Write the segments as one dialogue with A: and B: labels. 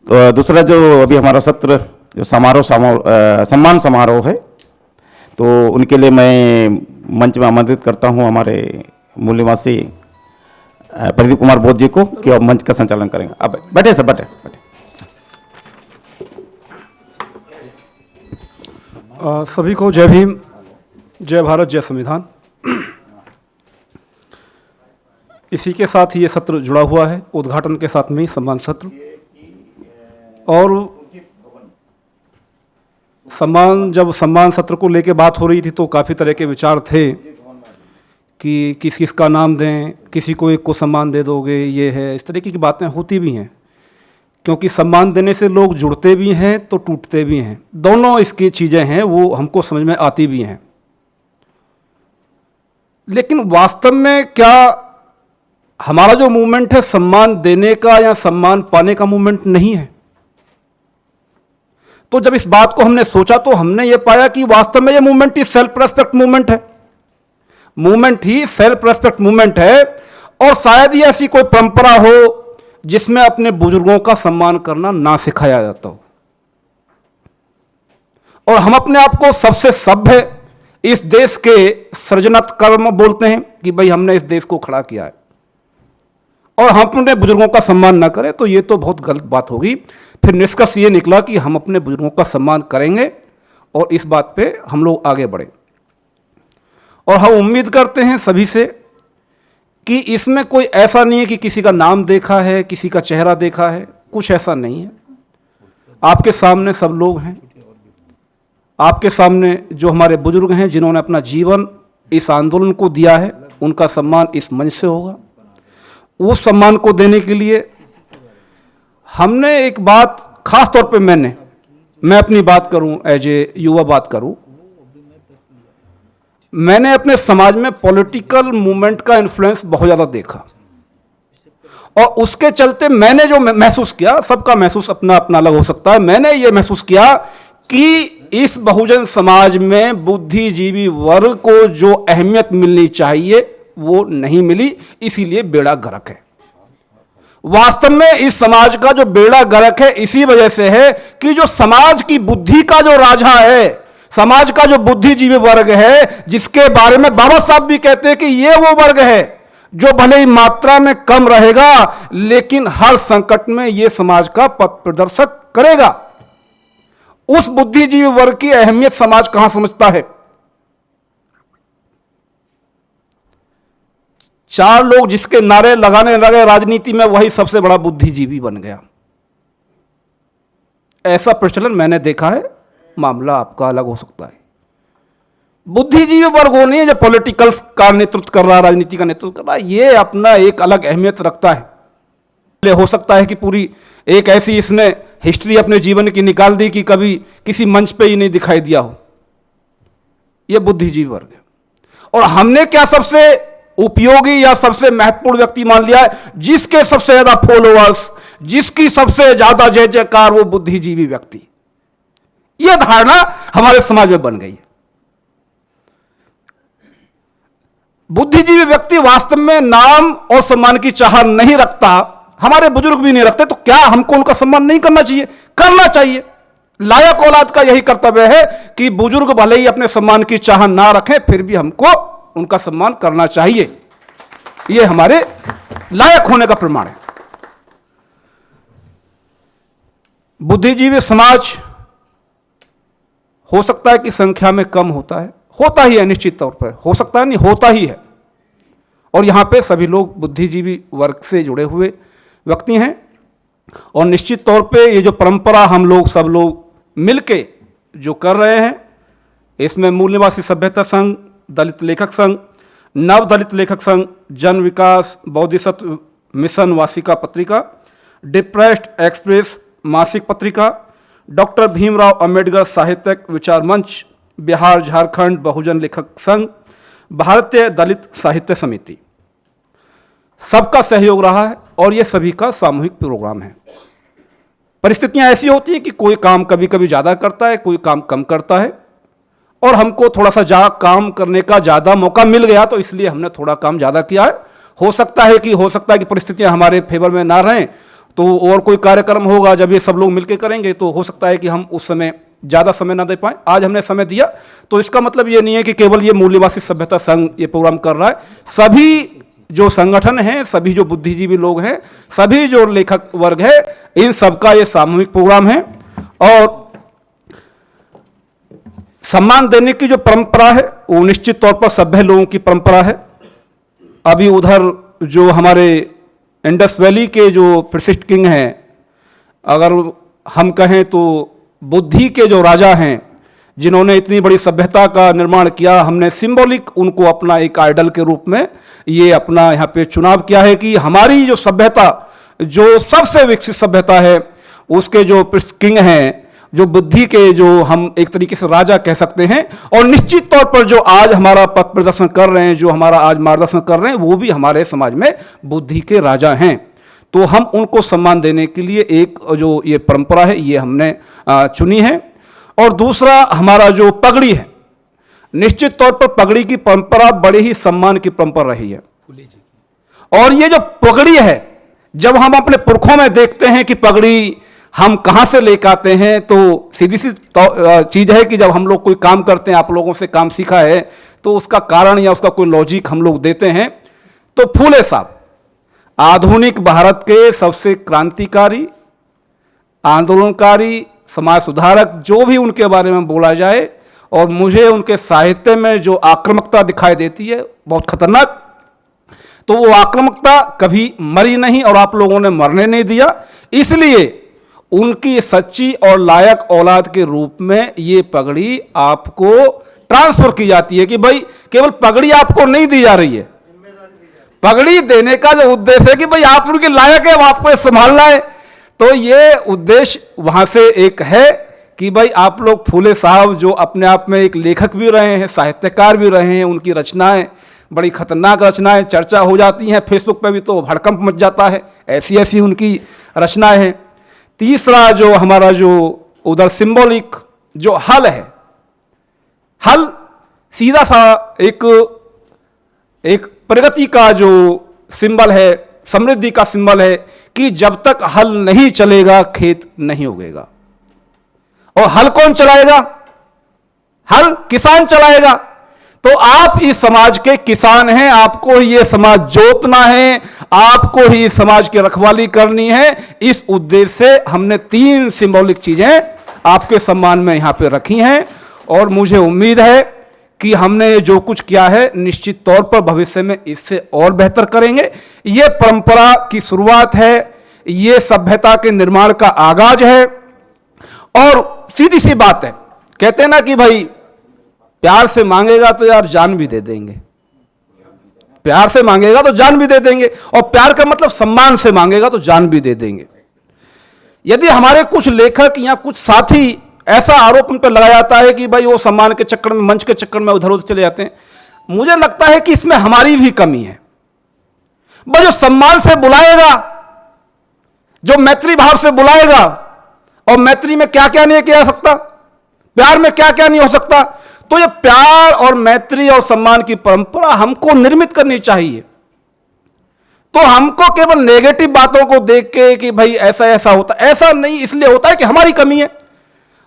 A: तो दूसरा जो अभी हमारा सत्र जो सम्मान समारोह है, तो उनके लिए मैं मंच में आमंत्रित करता हूं हमारे मूल निवासी प्रदीप कुमार बोध जी को कि अब मंच का संचालन करेंगे। अब बैठे सर, बैठे।
B: सभी को जय भीम, जय भारत, जय संविधान। इसी के साथ ये सत्र जुड़ा हुआ है, उद्घाटन के साथ में ही सम्मान सत्र। और जब सम्मान सत्र को लेके बात हो रही थी तो काफ़ी तरह के विचार थे कि किस किस का नाम दें, किसी को एक को सम्मान दे दोगे, ये है, इस तरीके की बातें होती भी हैं। क्योंकि सम्मान देने से लोग जुड़ते भी हैं तो टूटते भी हैं, दोनों इसकी चीज़ें हैं, वो हमको समझ में आती भी हैं। लेकिन वास्तव में क्या हमारा जो मूवमेंट है सम्मान देने का या सम्मान पाने का मूवमेंट नहीं है? तो जब इस बात को हमने सोचा तो हमने ये पाया कि वास्तव में ये मूवमेंट ही सेल्फ रेस्पेक्ट मूवमेंट है, मूवमेंट ही सेल्फ रेस्पेक्ट मूवमेंट है। और शायद ही ऐसी कोई परंपरा हो जिसमें अपने बुजुर्गों का सम्मान करना ना सिखाया जाता हो। और हम अपने आप को सबसे सभ्य इस देश के सृजनात्मक कर्म बोलते हैं कि भाई हमने इस देश को खड़ा किया है, और हम अपने बुजुर्गों का सम्मान ना करें तो ये तो बहुत गलत बात होगी। फिर निष्कर्ष ये निकला कि हम अपने बुजुर्गों का सम्मान करेंगे और इस बात पे हम लोग आगे बढ़े। और हम उम्मीद करते हैं सभी से कि इसमें कोई ऐसा नहीं है कि किसी का नाम देखा है, किसी का चेहरा देखा है, कुछ ऐसा नहीं है। आपके सामने सब लोग हैं, आपके सामने जो हमारे बुजुर्ग हैं जिन्होंने अपना जीवन इस आंदोलन को दिया है, उनका सम्मान इस मंच से होगा। उस सम्मान को देने के लिए हमने एक बात खास तौर पे मैं अपनी बात करूं, एज ए युवा बात करूं, मैंने अपने समाज में पॉलिटिकल मूवमेंट का इन्फ्लुएंस बहुत ज़्यादा देखा। और उसके चलते मैंने जो महसूस किया, सबका महसूस अपना अपना अलग हो सकता है, मैंने ये महसूस किया कि इस बहुजन समाज में बुद्धिजीवी वर्ग को जो अहमियत मिलनी चाहिए वो नहीं मिली, इसीलिए बेड़ा गर्क है। वास्तव में इस समाज का जो बेड़ा गर्क है इसी वजह से है कि जो समाज की बुद्धि का जो राजा है, समाज का जो बुद्धिजीवी वर्ग है, जिसके बारे में बाबा साहब भी कहते हैं कि ये वो वर्ग है जो भले ही मात्रा में कम रहेगा लेकिन हर संकट में ये समाज का पथ प्रदर्शक करेगा। उस बुद्धिजीवी वर्ग की अहमियत समाज कहां समझता है? चार लोग जिसके नारे लगाने लगे राजनीति में, वही सबसे बड़ा बुद्धिजीवी बन गया। ऐसा प्रचलन मैंने देखा है, मामला आपका अलग हो सकता है। बुद्धिजीवी वर्ग वो नहीं है जो पॉलिटिकल का नेतृत्व कर रहा है, राजनीति का नेतृत्व कर रहा है, ये अपना एक अलग अहमियत रखता है। हो सकता है कि पूरी एक ऐसी इसने हिस्ट्री अपने जीवन की निकाल दी कि कभी किसी मंच पे ही नहीं दिखाई दिया हो। यह बुद्धिजीवी वर्ग है। और हमने क्या सबसे उपयोगी या सबसे महत्वपूर्ण व्यक्ति मान लिया है? जिसके सबसे ज्यादा फॉलोअर्स, जिसकी सबसे ज्यादा जय जयकार, वो बुद्धिजीवी व्यक्ति। यह धारणा हमारे समाज में बन गई है। बुद्धिजीवी व्यक्ति वास्तव में नाम और सम्मान की चाह नहीं रखता, हमारे बुजुर्ग भी नहीं रखते, तो क्या हमको उनका सम्मान नहीं करना चाहिए? करना चाहिए। लायक औलाद का यही कर्तव्य है कि बुजुर्ग भले ही अपने सम्मान की चाह ना रखें, फिर भी हमको उनका सम्मान करना चाहिए। यह हमारे लायक होने का प्रमाण है। बुद्धिजीवी समाज हो सकता है कि संख्या में कम होता ही है, निश्चित तौर पर हो सकता है, नहीं होता ही है। और यहां पे सभी लोग बुद्धिजीवी वर्ग से जुड़े हुए व्यक्ति हैं। और निश्चित तौर पे ये जो परंपरा हम लोग सब लोग मिलके जो कर रहे हैं, इसमें मूल निवासी सभ्यता संघ, दलित लेखक संघ, नव दलित लेखक संघ, जन विकास, बोधिसत्व मिशन वासिका पत्रिका, डिप्रेस्ड एक्सप्रेस मासिक पत्रिका, डॉक्टर भीमराव अंबेडकर साहित्यिक विचार मंच, बिहार झारखंड बहुजन लेखक संघ, भारतीय दलित साहित्य समिति, सबका सहयोग रहा है। और ये सभी का सामूहिक प्रोग्राम है। परिस्थितियां ऐसी होती हैं कि कोई काम कभी कभी ज़्यादा करता है, कोई काम कम करता है, और हमको थोड़ा सा काम करने का ज़्यादा मौका मिल गया तो इसलिए हमने थोड़ा काम ज़्यादा किया है। हो सकता है कि परिस्थितियां हमारे फेवर में ना रहें, तो और कोई कार्यक्रम होगा जब ये सब लोग मिलकर करेंगे तो हो सकता है कि हम उस समय ज़्यादा समय ना दे पाएं। आज हमने समय दिया तो इसका मतलब ये नहीं है कि केवल ये मूल्यवासी सभ्यता संघ ये प्रोग्राम कर रहा है। सभी जो संगठन हैं, सभी जो बुद्धिजीवी लोग हैं, सभी जो लेखक वर्ग है, इन सबका ये सामूहिक प्रोग्राम है। और सम्मान देने की जो परंपरा है वो निश्चित तौर पर सभ्य लोगों की परंपरा है। अभी उधर जो हमारे इंडस वैली के जो प्रसिद्ध किंग हैं, अगर हम कहें तो बुद्धि के जो राजा हैं, जिन्होंने इतनी बड़ी सभ्यता का निर्माण किया, हमने सिंबॉलिक उनको अपना एक आइडल के रूप में ये अपना यहाँ पे चुनाव किया है कि हमारी जो सभ्यता, जो सबसे विकसित सभ्यता है, उसके जो किंग हैं, जो बुद्धि के जो हम एक तरीके से राजा कह सकते हैं, और निश्चित तौर पर जो आज हमारा पथ प्रदर्शन कर रहे हैं, जो हमारा आज मार्गदर्शन कर रहे हैं, वो भी हमारे समाज में बुद्धि के राजा हैं। तो हम उनको सम्मान देने के लिए एक जो ये परंपरा है ये हमने चुनी है। और दूसरा हमारा जो पगड़ी है, निश्चित तौर पर पगड़ी की परंपरा बड़े ही सम्मान की परंपरा रही है। और ये जो पगड़ी है, जब हम अपने पुरखों में देखते हैं कि पगड़ी हम कहाँ से लेकर आते हैं, तो सीधी सी चीज़ है कि जब हम लोग कोई काम करते हैं, आप लोगों से काम सीखा है, तो उसका कारण या उसका कोई लॉजिक हम लोग देते हैं। तो फूले साहब आधुनिक भारत के सबसे क्रांतिकारी, आंदोलनकारी, समाज सुधारक, जो भी उनके बारे में बोला जाए, और मुझे उनके साहित्य में जो आक्रामकता दिखाई देती है बहुत खतरनाक, तो वो आक्रामकता कभी मरी नहीं और आप लोगों ने मरने नहीं दिया। इसलिए उनकी सच्ची और लायक औलाद के रूप में ये पगड़ी आपको ट्रांसफर की जाती है कि भाई केवल पगड़ी आपको नहीं दी जा रही है, पगड़ी देने का जो उद्देश्य है कि भाई आप उनके लायक है, आपको संभालना है। तो ये उद्देश्य वहां से एक है कि भाई आप लोग फूले साहब जो अपने आप में एक लेखक भी रहे हैं, साहित्यकार भी रहे हैं, उनकी रचनाएं बड़ी खतरनाक रचनाएं चर्चा हो जाती हैं, फेसबुक पे भी तो भड़कंप मच जाता है, ऐसी ऐसी उनकी रचनाएं हैं। तीसरा जो हमारा जो उधर सिंबॉलिक जो हल है, हल सीधा सा एक प्रगति का जो सिंबल है, समृद्धि का सिंबल है कि जब तक हल नहीं चलेगा खेत नहीं उगेगा। और हल कौन चलाएगा? हल किसान चलाएगा। तो आप इस समाज के किसान हैं, आपको ये समाज जोतना है, आपको ही समाज की रखवाली करनी है। इस उद्देश्य से हमने 3 सिंबॉलिक चीजें आपके सम्मान में यहां पे रखी हैं। और मुझे उम्मीद है कि हमने जो कुछ किया है निश्चित तौर पर भविष्य में इससे और बेहतर करेंगे। ये परंपरा की शुरुआत है, ये सभ्यता के निर्माण का आगाज है। और सीधी सी बात है, कहते हैं ना कि भाई प्यार से मांगेगा तो यार जान भी दे देंगे, प्यार से मांगेगा तो जान भी दे देंगे, और प्यार का मतलब सम्मान से मांगेगा तो जान भी दे देंगे। यदि हमारे कुछ लेखक या कुछ साथी ऐसा आरोप उन पर लगाया जाता है कि भाई वो सम्मान के चक्कर में, मंच के चक्कर में उधर उधर चले जाते हैं, मुझे लगता है कि इसमें हमारी भी कमी है। भाई जो सम्मान से बुलाएगा, जो मैत्री भाव से बुलाएगा, और मैत्री में क्या क्या नहीं किया जा सकता, प्यार में क्या क्या नहीं हो सकता, तो ये प्यार और मैत्री और सम्मान की परंपरा हमको निर्मित करनी चाहिए। तो हमको केवल नेगेटिव बातों को देख के कि भाई ऐसा ऐसा होता, ऐसा नहीं इसलिए होता है कि हमारी कमी है,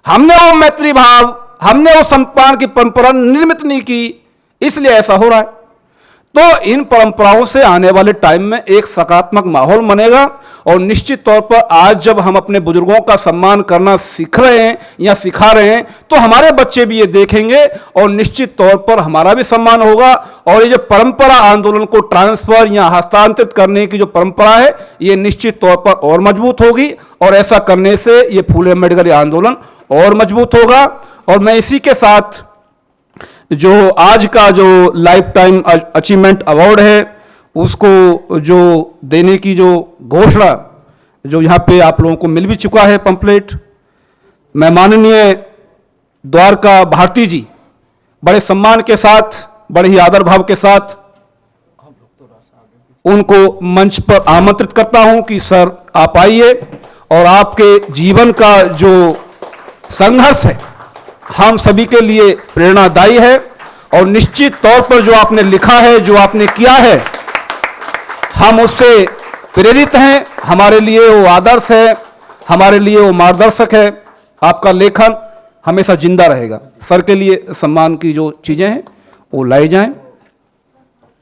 B: हमने वो मैत्री भाव, हमने वो सम्मान की परंपरा निर्मित नहीं की, इसलिए ऐसा हो रहा है। तो इन परंपराओं से आने वाले टाइम में एक सकारात्मक माहौल बनेगा। और निश्चित तौर पर आज जब हम अपने बुजुर्गों का सम्मान करना सीख रहे हैं या सिखा रहे हैं, तो हमारे बच्चे भी ये देखेंगे और निश्चित तौर पर हमारा भी सम्मान होगा। और ये जो परंपरा आंदोलन को ट्रांसफर या हस्तांतरित करने की जो परंपरा है, ये निश्चित तौर पर और मजबूत होगी, और ऐसा करने से ये फूले अम्बेडकर आंदोलन और मजबूत होगा। और मैं इसी के साथ जो आज का जो लाइफ टाइम अचीवमेंट अवार्ड है उसको जो देने की जो घोषणा जो यहाँ पे आप लोगों को मिल भी चुका है पंपलेट, मैं माननीय द्वारका भारती जी बड़े सम्मान के साथ, बड़े ही आदर भाव के साथ उनको मंच पर आमंत्रित करता हूं कि सर आप आइए, और आपके जीवन का जो संघर्ष है हम सभी के लिए प्रेरणादायी है। और निश्चित तौर पर जो आपने लिखा है, जो आपने किया है, हम उससे प्रेरित हैं, हमारे लिए वो आदर्श है, हमारे लिए वो मार्गदर्शक है। आपका लेखन हमेशा जिंदा रहेगा। सर के लिए सम्मान की जो चीज़ें हैं वो लाई जाएं।